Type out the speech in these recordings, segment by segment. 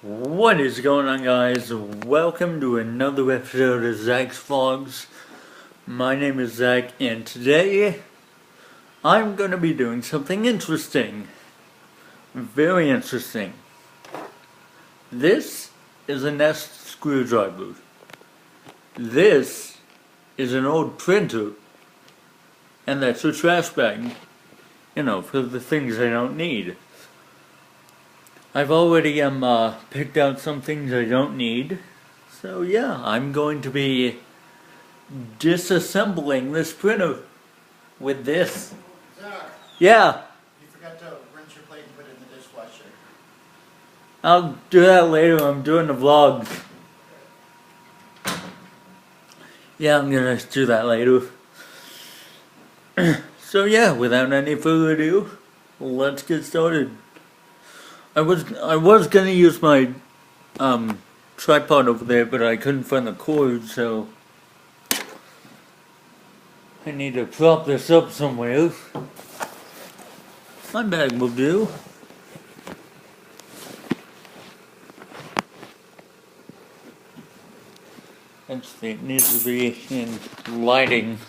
What is going on, guys? Welcome to another episode of Zach's Vlogs. My name is Zach, and today I'm going to be doing something interesting. Very interesting. This is a Nest screwdriver. This is an old printer. And that's a trash bag. You know, for the things I don't need. I've already picked out some things I don't need. So yeah, I'm going to be disassembling this printer with this. Zach, Yeah, you forgot to rinse your plate and put it in the dishwasher. I'll do that later. I'm doing the vlogs. Yeah, I'm gonna do that later. So yeah, without any further ado, let's get started. I was gonna use my tripod over there, but I couldn't find the cord, so I need to prop this up somewhere. My bag will do. Actually, it needs to be in lighting.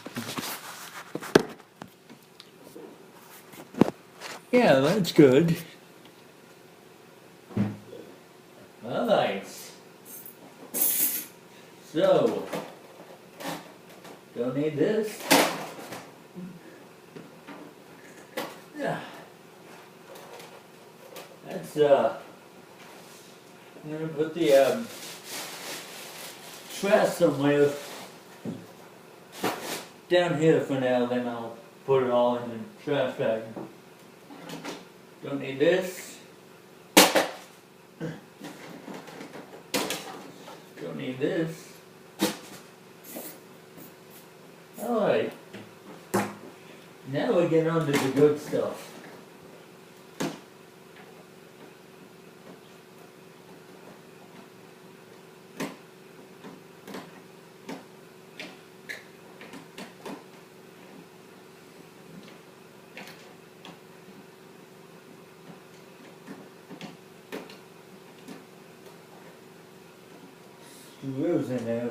Yeah, that's good. Alright. So, don't need this. Yeah. That's, I'm gonna put the, trash somewhere down here for now, then I'll put it all in the trash bag. Don't need this. Don't need this. Alright. Now we get on to the good stuff. Screws in there.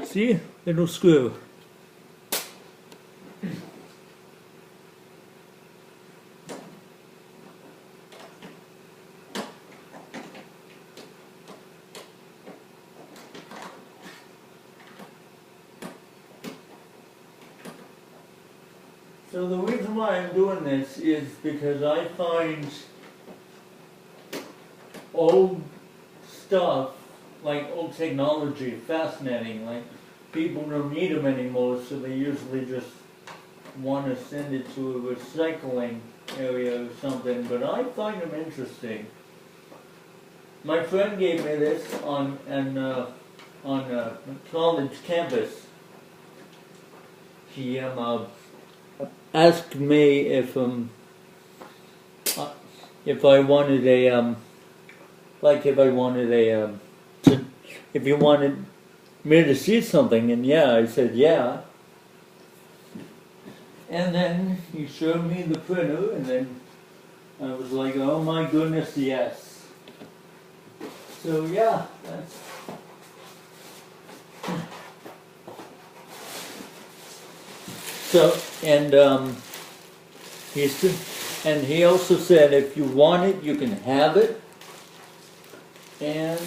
See? Little screw. So the reason why I'm doing this is because I find old stuff, like old technology, fascinating. Like, people don't need them anymore, so they usually just want to send it to a recycling area or something, but I find them interesting. My friend gave me this on college campus. He asked me if I wanted a if you wanted me to see something, and yeah, I said yeah. And then he showed me the printer, and then I was like, oh my goodness, yes. So yeah, that's. So, and he also said if you want it, you can have it. And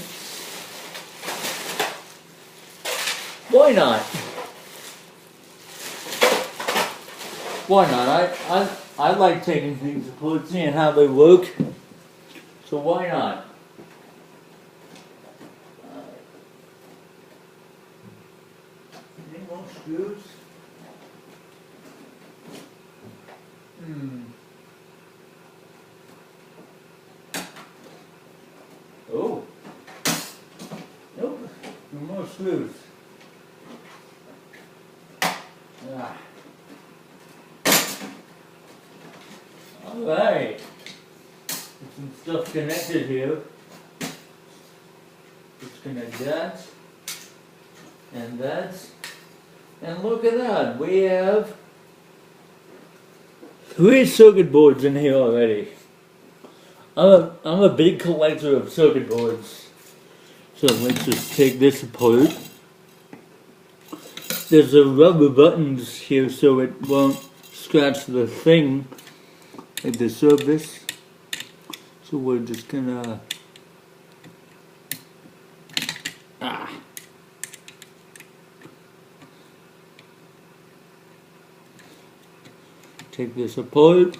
why not? Why not? I like taking things apart, seeing how they work. So why not? Any more screws? Oh. Nope. More screws. Ah. Alright. There's some stuff connected here. Disconnect that. And that. And look at that. We have 3 circuit boards in here already. I'm a big collector of circuit boards. So let's just take this apart. There's a rubber buttons here so it won't scratch the thing at the surface. So we're just gonna take this apart.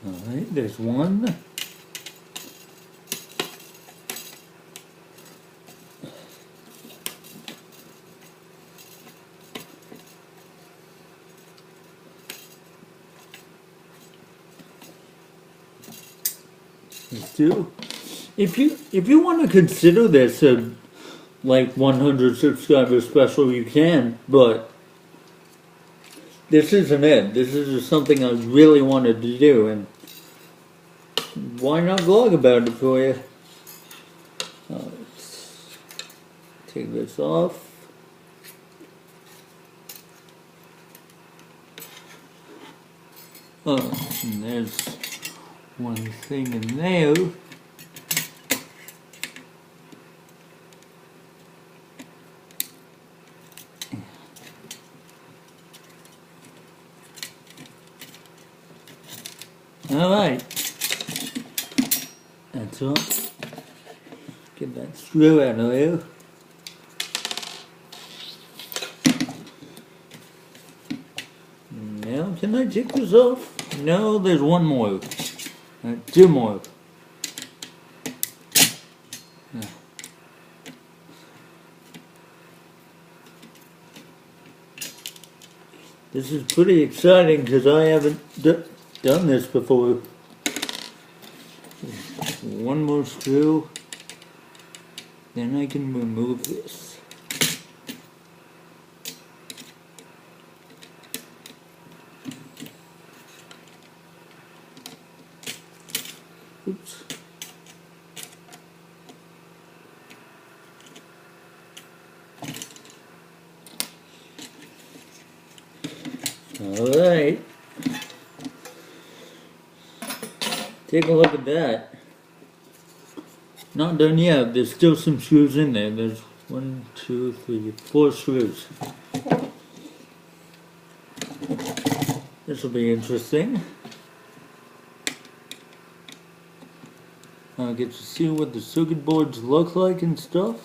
Alright, there's one. There's two. If you want to consider this a like 100 subscriber special, you can, but this isn't it. This is just something I really wanted to do, and why not vlog about it for you? Let's take this off. Oh, and there's one thing in there. Alright. That's all. Get that screw out of there. Now, can I take this off? No, there's one more. Two more. This is pretty exciting because I haven't done this before. One more screw, then I can remove this. Oops. All right. Take a look at that. Not done yet. There's still some screws in there. There's 1, 2, 3, 4 screws. This will be interesting. I'll get to see what the circuit boards look like and stuff.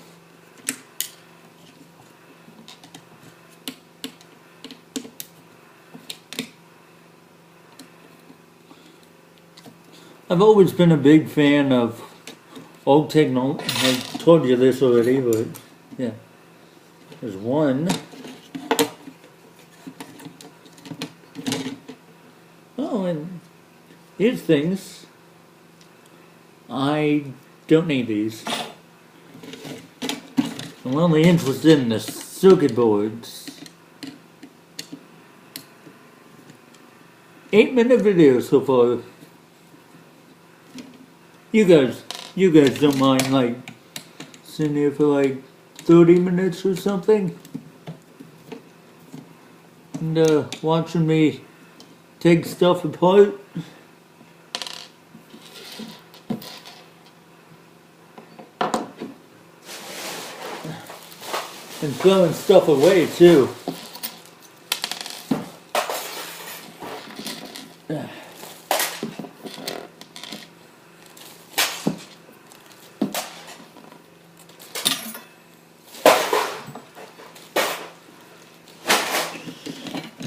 I've always been a big fan of old technology. I told you this already, but yeah. There's one. Oh, and here's things. I don't need these. I'm only interested in the circuit boards. 8-minute video so far. You guys don't mind like sitting here for like 30 minutes or something and watching me take stuff apart? And throwing stuff away too.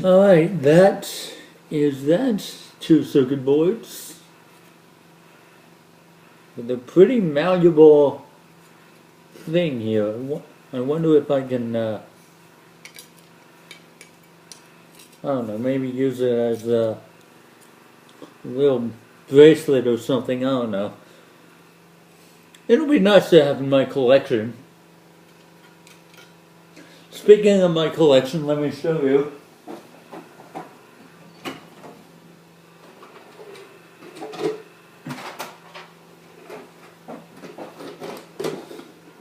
Alright, that is that. 2 circuit boards. With a pretty malleable thing here. I wonder if I can, I don't know, maybe use it as a little bracelet or something, I don't know. It'll be nice to have in my collection. Speaking of my collection, let me show you.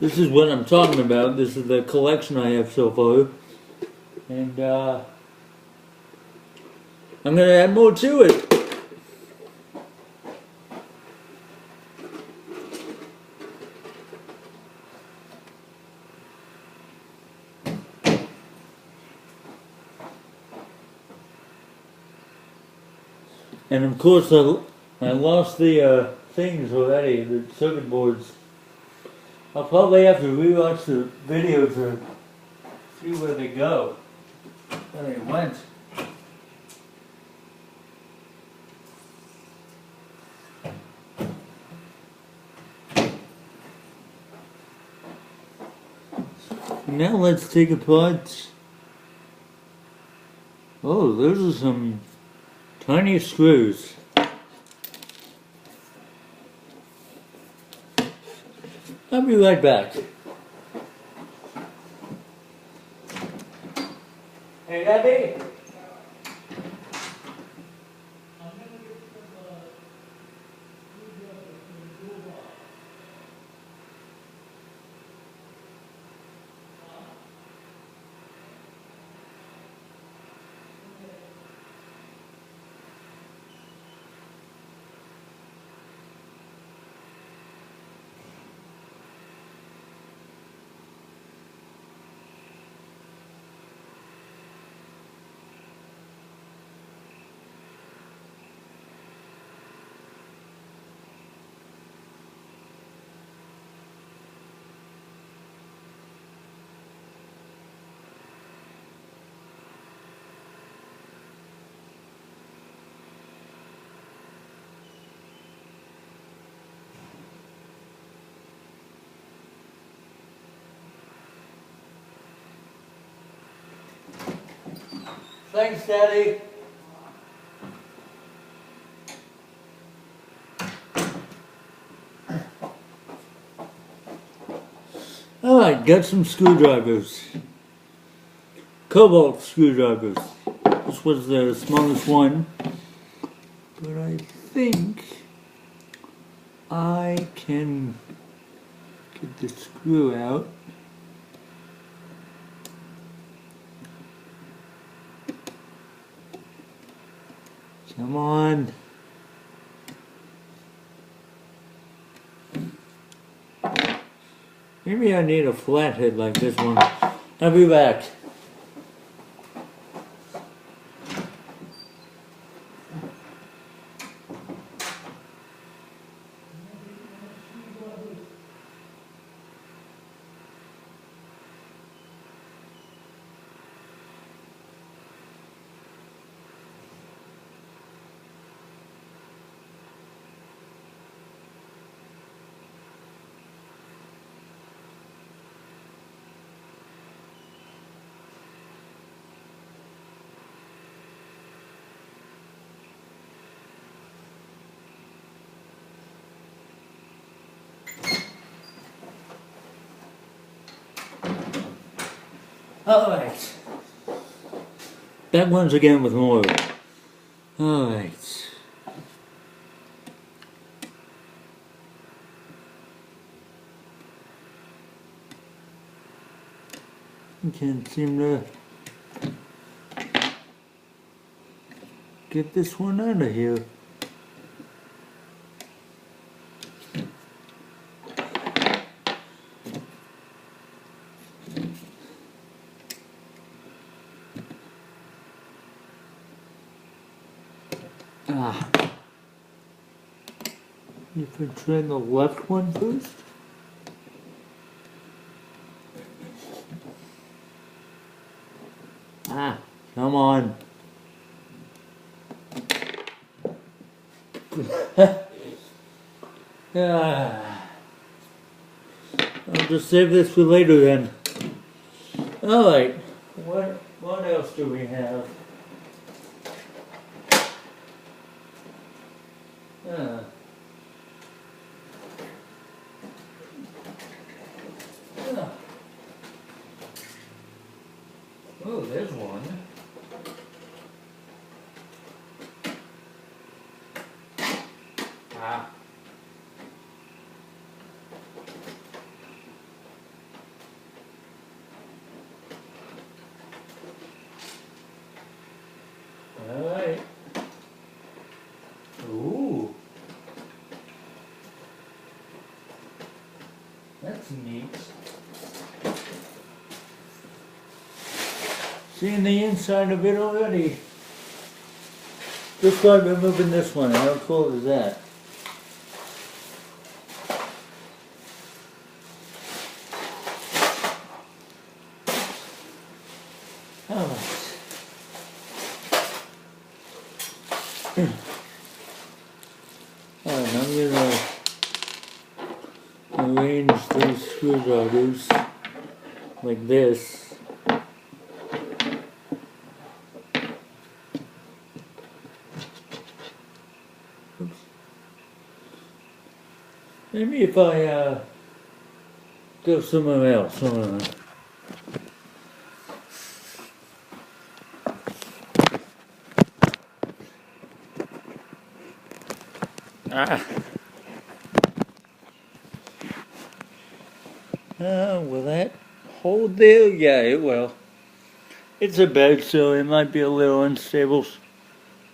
This is what I'm talking about. This is the collection I have so far. And I'm going to add more to it. And of course I lost the things already, the circuit boards. I'll probably have to rewatch the video to see where they go, where they went. Now let's take apart. Oh, those are some tiny screws. I'll be right back. Hey, Daddy. Thanks, Daddy. Alright, got some screwdrivers. Cobalt screwdrivers. This was the smallest one. But I think I can get the screw out. Come on. Maybe I need a flathead like this one. I'll be back. Alright. Back once again with more. Alright. Can't seem to get this one out of here. If I try the left one first. Come on. I'll just save this for later then. Alright, what else do we have? Oh, there's one. that's neat. Seeing the inside of it already. Just like removing this one. How cool is that? Alright. Alright, I'm gonna arrange these screwdrivers like this. Oops. Maybe if I go somewhere else. Hold on. Will that hold there? Yeah, it will. It's a bed, so it might be a little unstable.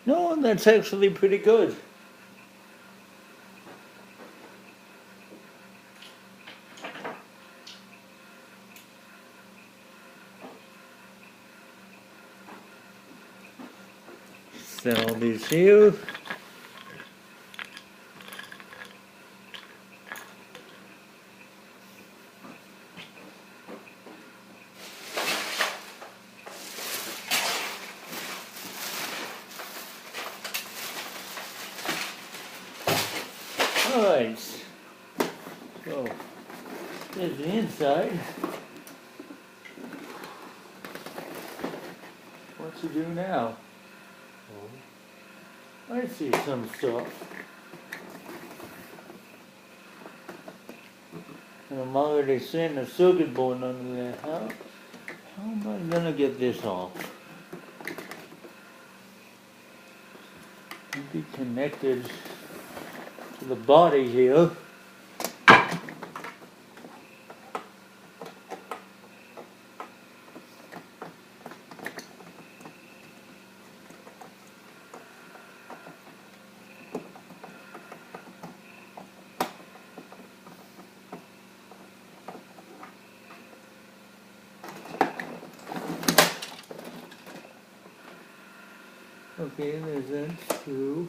No, that's actually pretty good. Set all these here. Alright, so there's the inside. What to do now? I see some stuff. And I'm already seeing a circuit board under there. How am I gonna get this off? Be connected to the body here. Okay, there's that screw.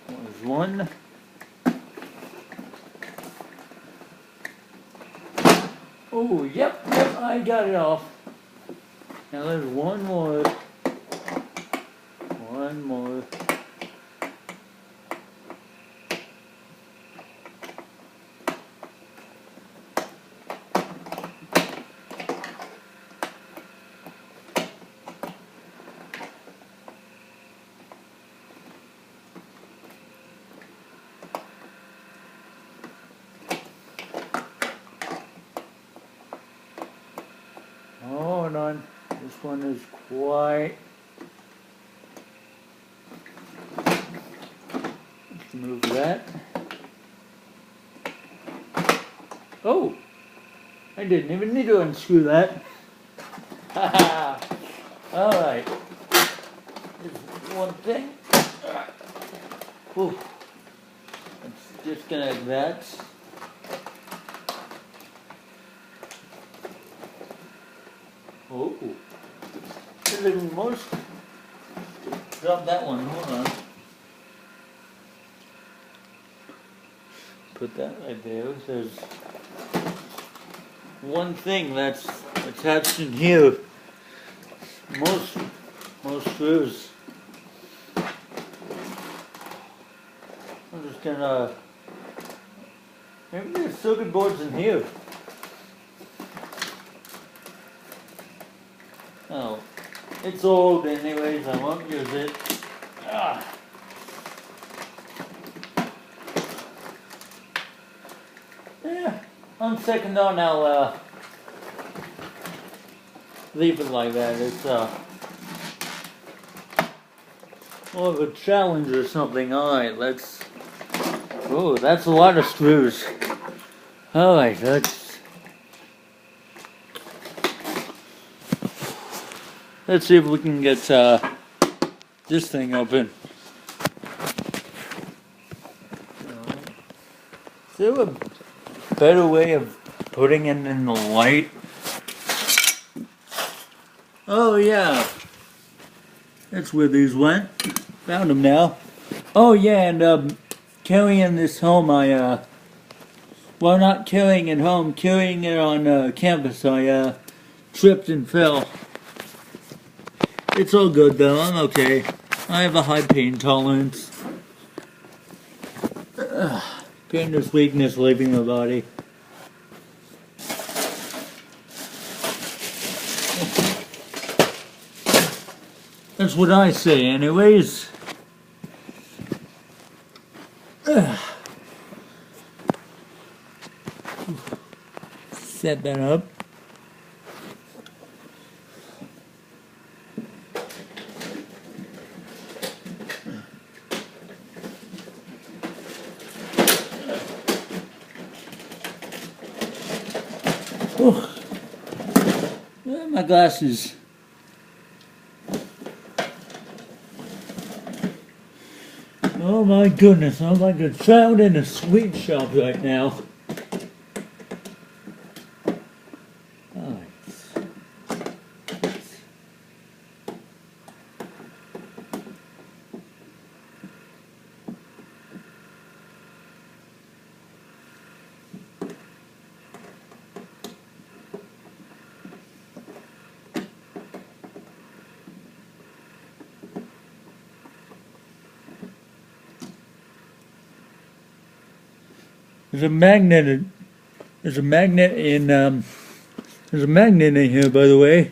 There's one. Oh, yep, I got it off. Now there's one more. One more. Hold on, this one is quite. Let's move that. Oh, I didn't even need to unscrew that. Haha. All right. There's one thing. Whew. Let's disconnect that. Oh, there's even more. Drop that one. Hold on. Put that right there. There's one thing that's attached in here. Most screws. I'm just gonna. Maybe there's circuit boards in here. Oh, it's old anyways, I won't use it. Ah. Yeah, on second thought I'll leave it like that. It's more of a challenge or something. Alright, let's... Oh, that's a lot of screws. Alright, let's see if we can get this thing open. there a better way of putting it in the light? Oh yeah, that's where these went. Found them now. Oh yeah, and carrying this home, well, not carrying it home, carrying it on campus, I tripped and fell. It's all good though, I'm okay. I have a high pain tolerance. Pain is weakness leaving the body. That's what I say anyways. Set that up. Oh, my glasses. Oh my goodness, I'm like a child in a sweet shop right now. There's a magnet in here, by the way.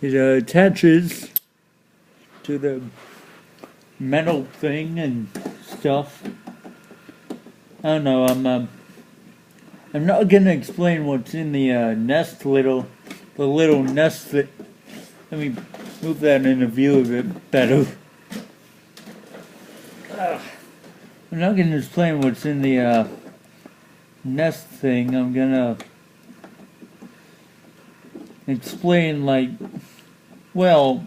It attaches to the metal thing and stuff. I don't know. I'm not gonna explain what's in the the little nest that. Let me move that into view a bit better. I'm not gonna explain what's in the nest thing. I'm gonna explain, like, well,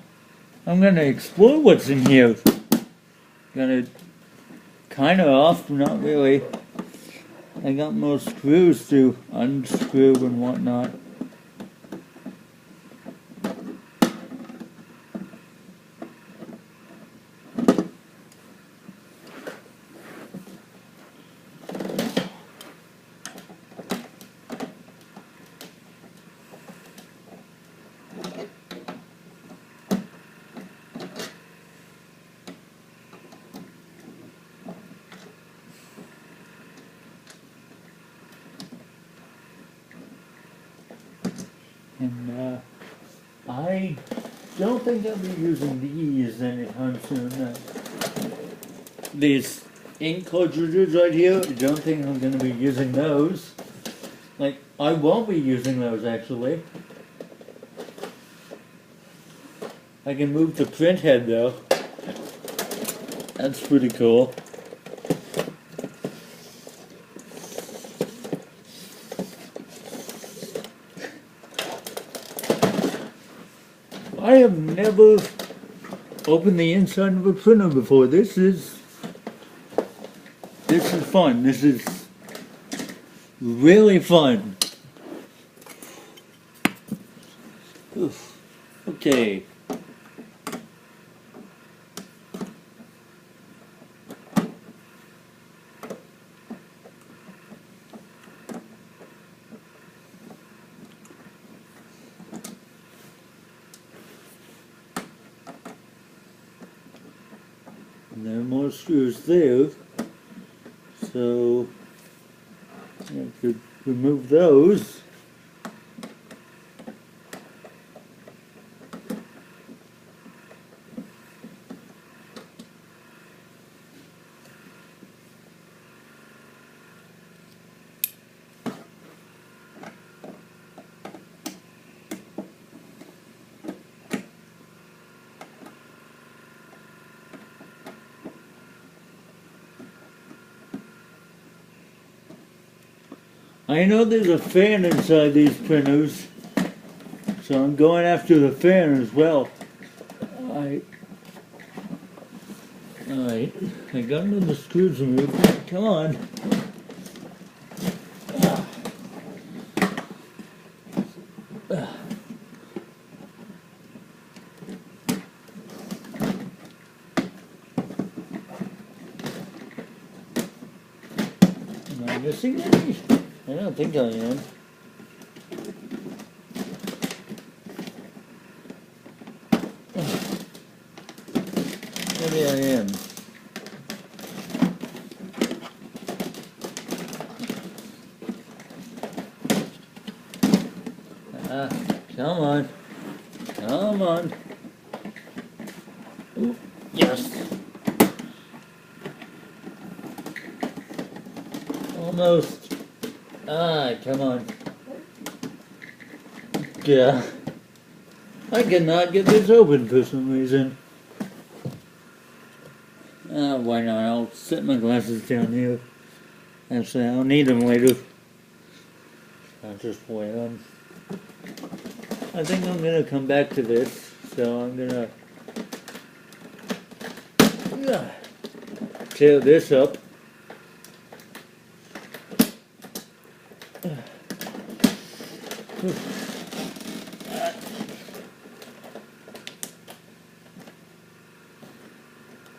I'm gonna explore what's in here. Gonna kind of off, not really. I got more screws to unscrew and whatnot. And I don't think I'll be using these anytime soon. These ink cartridges right here, I don't think I'm going to be using those. Like, I won't be using those actually. I can move the print head though. That's pretty cool. I have never opened the inside of a printer before. This is fun. This is really fun. Oof. Okay. And there are more screws there, so I could remove those. I know there's a fan inside these printers, so I'm going after the fan as well. Alright, I got another screws removed. Come on. missing any? I don't think I am. Maybe I am. Come on. Come on. Ooh, yes. Almost. Come on. Yeah. I cannot get this open for some reason. Why not? I'll set my glasses down here. Actually, I'll need them later. I'll just wear them. I think I'm gonna come back to this, so I'm gonna tear this up.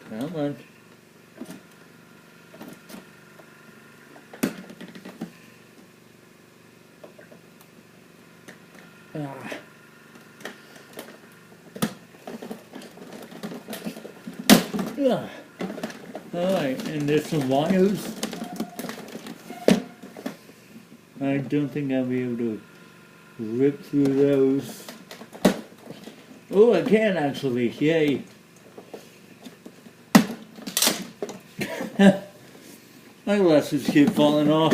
Come on. Alright, and there's some wires. I don't think I'll be able to rip through those. Oh, I can actually, yay. My glasses keep falling off.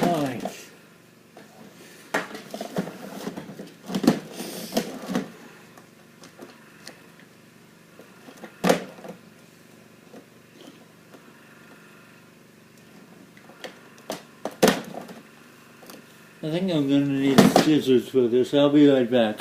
Alright. I think I'm going to need scissors for this. I'll be right back.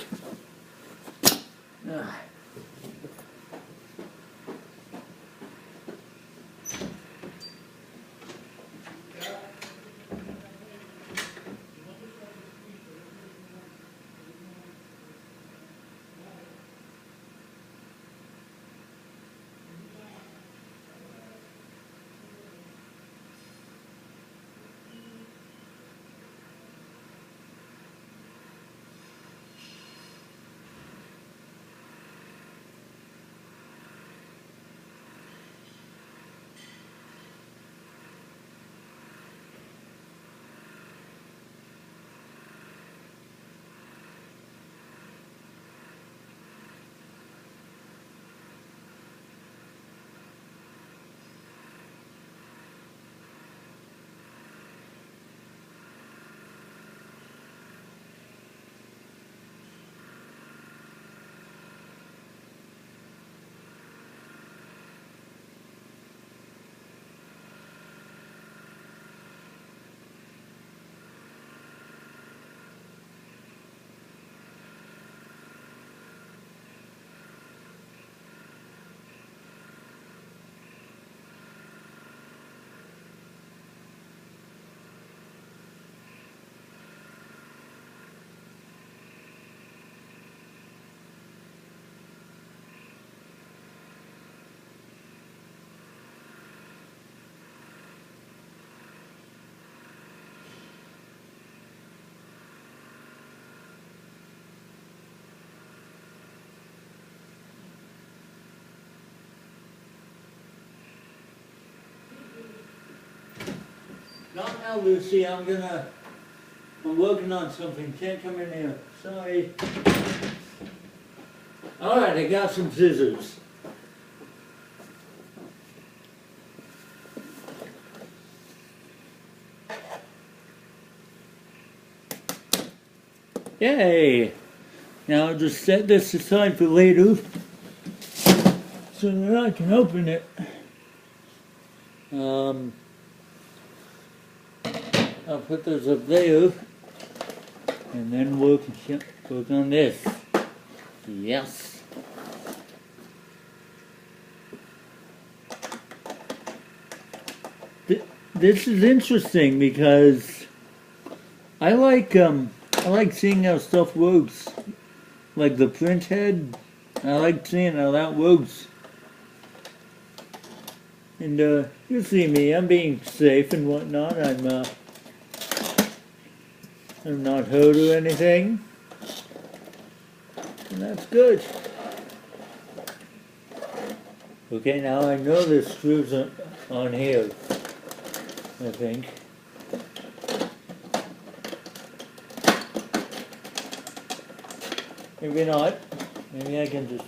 Not now, Lucy. I'm working on something. Can't come in here. Sorry. Alright, I got some scissors. Yay! Now I'll just set this aside for later so that I can open it. I'll put those up there and then work on this. Yes. This is interesting because I like seeing how stuff works. Like the print head, I like seeing how that works. And you see me, I'm being safe and whatnot. I'm not hurt or anything. And that's good. Okay, now I know the screws on here, I think. Maybe not. Maybe I can just...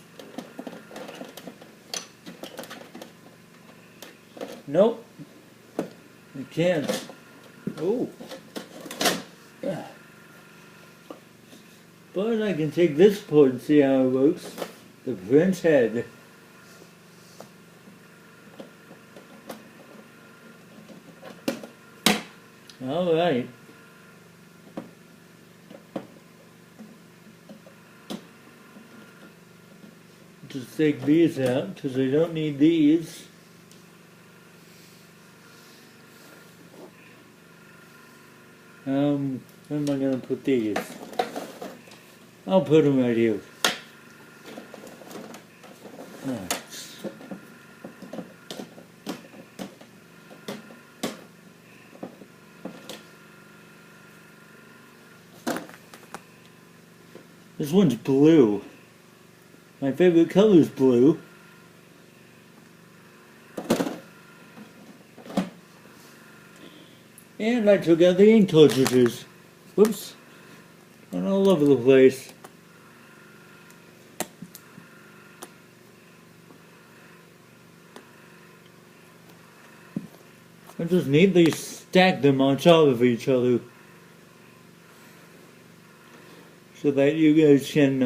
Nope. You can't. Oh. But I can take this apart and see how it works. The French head. Alright. Just take these out because I don't need these. Where am I going to put these? I'll put them right here. Right. This one's blue. My favorite color is blue. And I took out the ink cartridges. Whoops. And all over the place. I just neatly stack them on top of each other so that you guys can